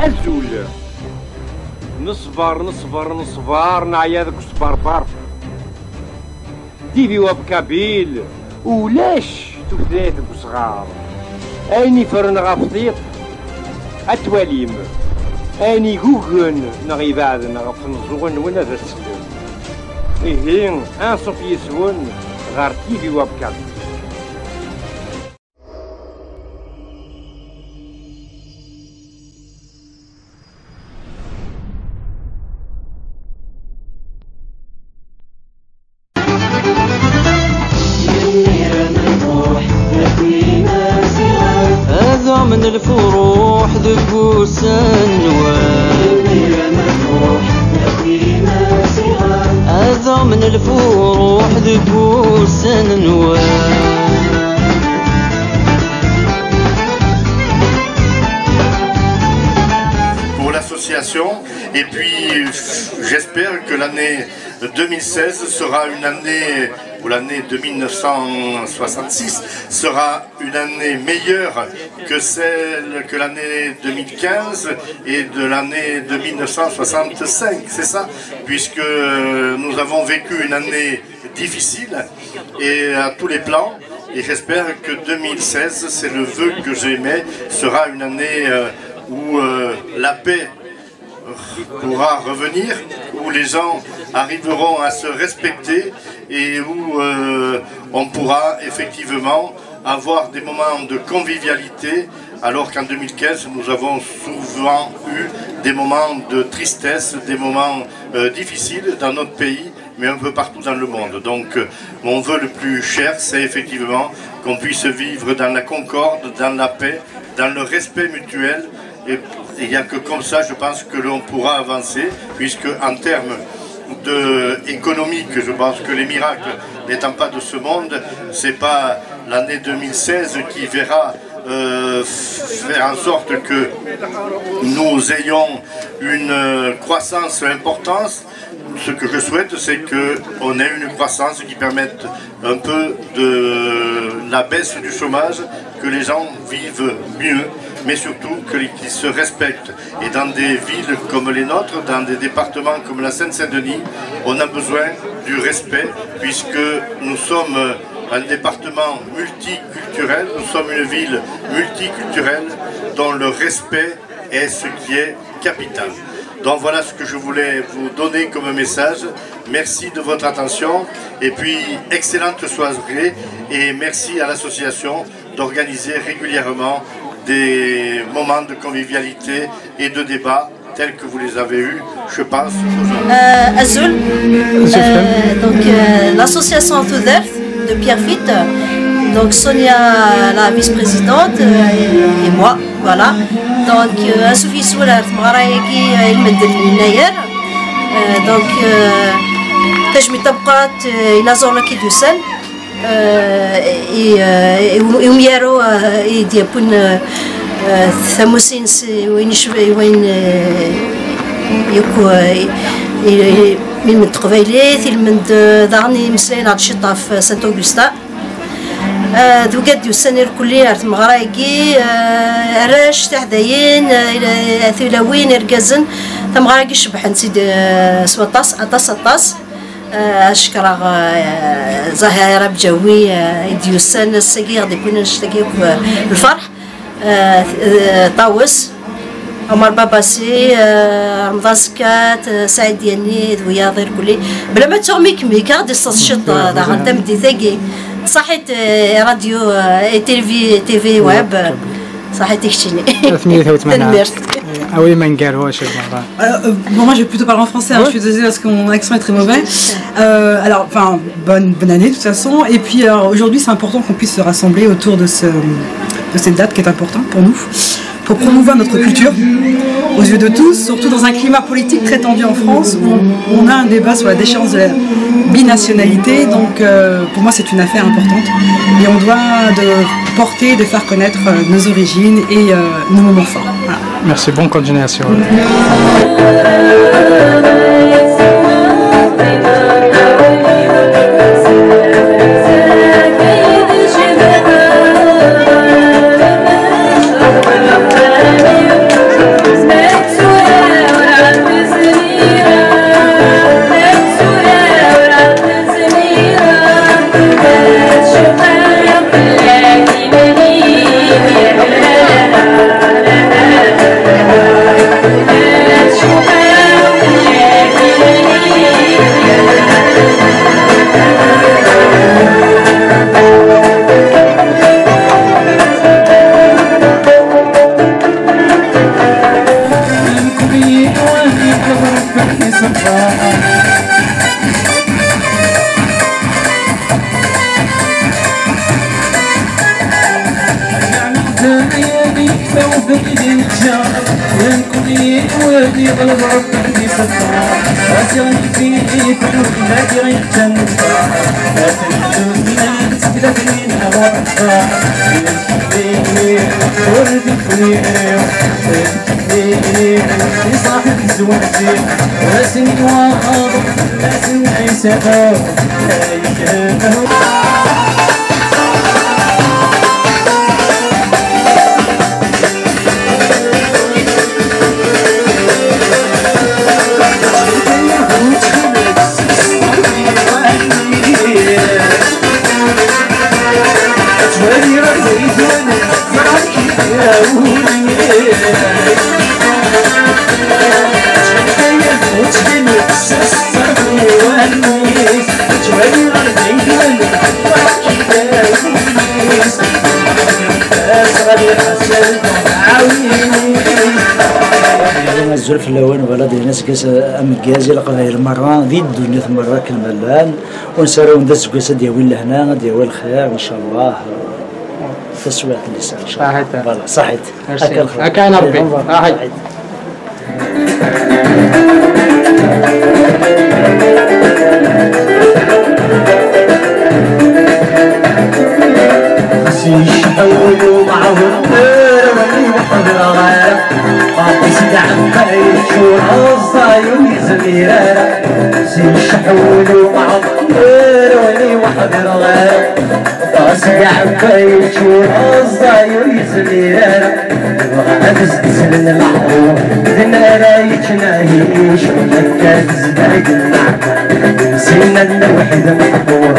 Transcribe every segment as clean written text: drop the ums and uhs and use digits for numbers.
الزول نصبر نصبر نصبر نعيا ذاك الصبربر ديفي وبكابيل ولاش تفدات بصغار اني فرن غفطيط اتواليم اني جوجن نغي بعد نغف نزون ولا ذا السلم إيه انصف يسون غار تيفي وبكابيل. من الفروح ذبوس النوال هذا من الفروح ذبوس النوال. Pour l'association et puis j'espère que l'année 2016 sera une année, ou l'année de 1966 sera une année meilleure que celle que l'année 2015 et de l'année de 1965, c'est ça, puisque nous avons vécu une année difficile et à tous les plans, et j'espère que 2016, c'est le vœu que j'émets, sera une année où la paix pourra revenir, où les gens arriveront à se respecter et où on pourra effectivement avoir des moments de convivialité, alors qu'en 2015 nous avons souvent eu des moments de tristesse, des moments difficiles dans notre pays, mais un peu partout dans le monde. Donc mon vœu le plus cher, c'est effectivement qu'on puisse vivre dans la concorde, dans la paix, dans le respect mutuel. Et il n'y a que comme ça, je pense, que l'on pourra avancer, puisque en termes économiques, je pense que les miracles n'étant pas de ce monde, c'est pas l'année 2016 qui verra faire en sorte que nous ayons une croissance importante. Ce que je souhaite, c'est qu'on ait une croissance qui permette un peu de la baisse du chômage, que les gens vivent mieux, mais surtout qu'ils se respectent. Et dans des villes comme les nôtres, dans des départements comme la Seine-Saint-Denis, on a besoin du respect, puisque nous sommes un département multiculturel, nous sommes une ville multiculturelle dont le respect est ce qui est capital. Donc voilà ce que je voulais vous donner comme message. Merci de votre attention et puis excellente soirée et merci à l'association d'organiser régulièrement des moments de convivialité et de débat tels que vous les avez eus, je pense, aujourd'hui. Azul, donc l'association To Earth de Pierrefitte, donc Sonia la vice-présidente et moi, voilà. Donc Sophie Soulart مغرايكي المدن للناير donc تجمي طبقات إلى زونا كي دوسن وميارو يديبون ثموسين وين يكو من تقبيليت من دارني مسلين على الشطة في سانت أوغستا ذو قد يسنر كلية مغرايقي راش تحدين ثلاوين رقزن ثم غرايقي شبحن سيد سوطاس أطاس أشكرا زهيرة بجوي يديوسن السقي غادي يكون نشتكي بالفرح طاوس عمر باباسي رمضان سكات سعيد ديالني ذويا غير كلي بلا ما تسومي كميكا دي الشط دا غنتم دي ثاقي صحيت راديو تي في ويب صحيت كشتيني 388 Ah oui, Mangaro, je sais pas. Bon, moi je vais plutôt parler en français, hein, je suis désolée parce que mon accent est très mauvais. Alors, enfin, bonne année de toute façon. Et puis aujourd'hui, c'est important qu'on puisse se rassembler autour de cette date qui est importante pour nous, pour promouvoir notre culture aux yeux de tous, surtout dans un climat politique très tendu en France où on a un débat sur la déchéance de la binationalité. Donc pour moi, c'est une affaire importante et on doit porter, de faire connaître nos origines et nos moments forts. Voilà. Merci, bonne continuation. Amen. كوني ودي ظلم ربي صدق راسي غنكفي كل بلادي غيتنفع أتنفس ما تكلفني نهار وردي كنير في صاحب زوجتي راسني واخر راسني عيسى الزلف اللوان بلد الناس كاس ام كازي لقنا المره ذي الدنيا مرة كالملان ونسراو ندس كاس ديال لهنا ديال الخير ان شاء الله تسويق اللسان ان شاء الله صحيت هكا انا ربي يشحولوا معهم ولي وحضر غير قاطس دعم يشور الصايم يزميرا يشحولوا معهم ولي وحضر غير قاطس دعم يشور الصايم يزميرا وغادز تسلن العروض ذنا رايتنا هيش ولك تزداد النعمة سينا الوحيد محظور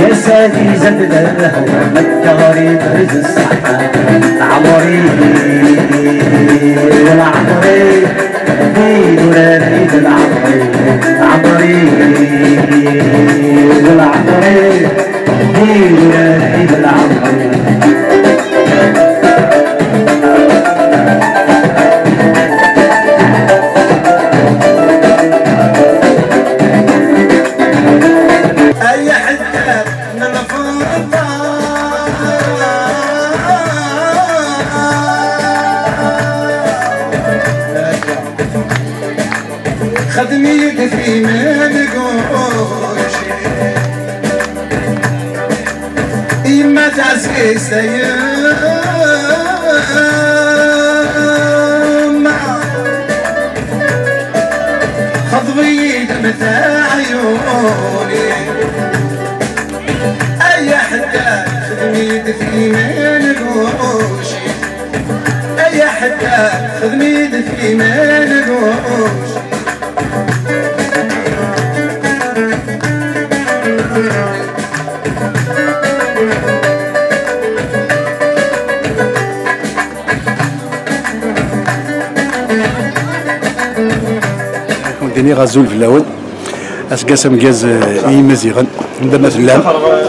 يا سادي زاد الهوى مكة غريب رز الصحة عمري ولا عمري ولا نريد العمري عمري ولا عمري ولا نريد العمري خدمي في ما نقولش إما تعزي سيما خضوي دمتاع عيوني أي حدا خدمي في ما نقولش أي حدا خدمي في ما نقولش ديني غازول في الاول اسكاس مكاز مزيغن عندنا فلان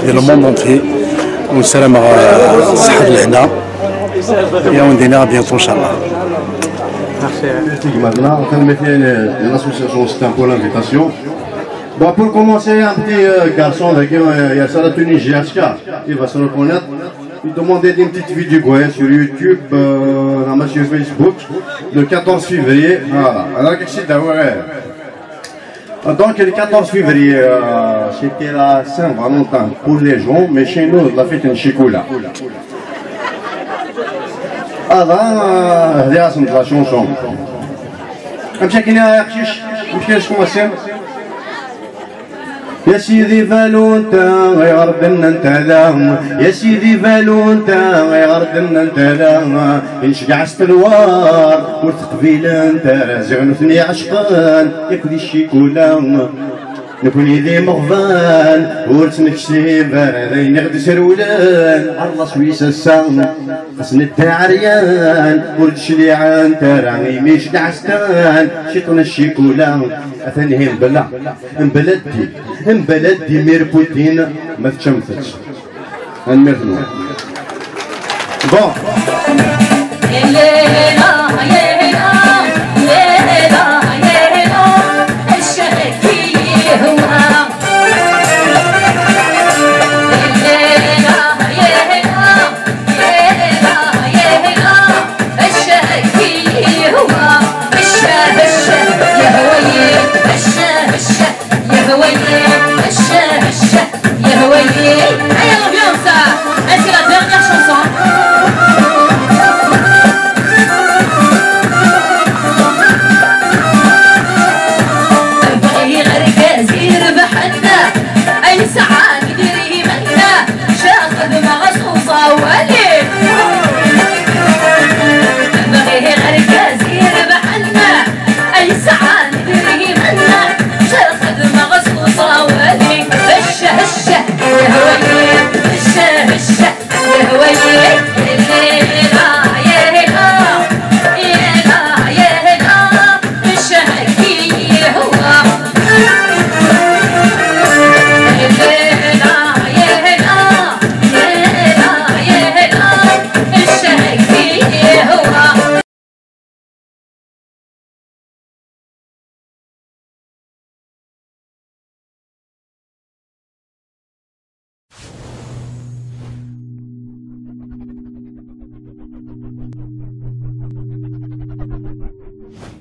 ديال الموند اونتي والسلامة الصحة لهنا يا وندينا بيانتو ان شاء الله. Maintenant, en train de mettre l'association Stem pour l'invitation. Bon, pour commencer, un petit garçon, il y a ça la Tunisie, il va se reconnaître. Il demandait une petite vidéo sur YouTube, sur Facebook, le 14 février. Voilà, alors qu'est-ce que c'est donc le 14 février, c'était la Saint-Valentin pour les gens, mais chez nous, on a fait une chicoula. هذا هذه اسم لا شونسون امشي كاين مشكل شكون اسم يا سيدي فالونتا غيغرد لنا انت لا يا سيدي فالونتا غيغرد لنا انت لا نشقع السلوار وتقبيل انت زغنفني عشقان ياكل الشيكولا نكون ذي مغفان ورثنك سيبان ذي غد سرولان عرض سويسة السام خصني التعريان ورد شليعان تراني ميش دعستان شيطان الشيكولا أثنيه مبلدي مير بوتين ما تشمفتش هنمثلو بون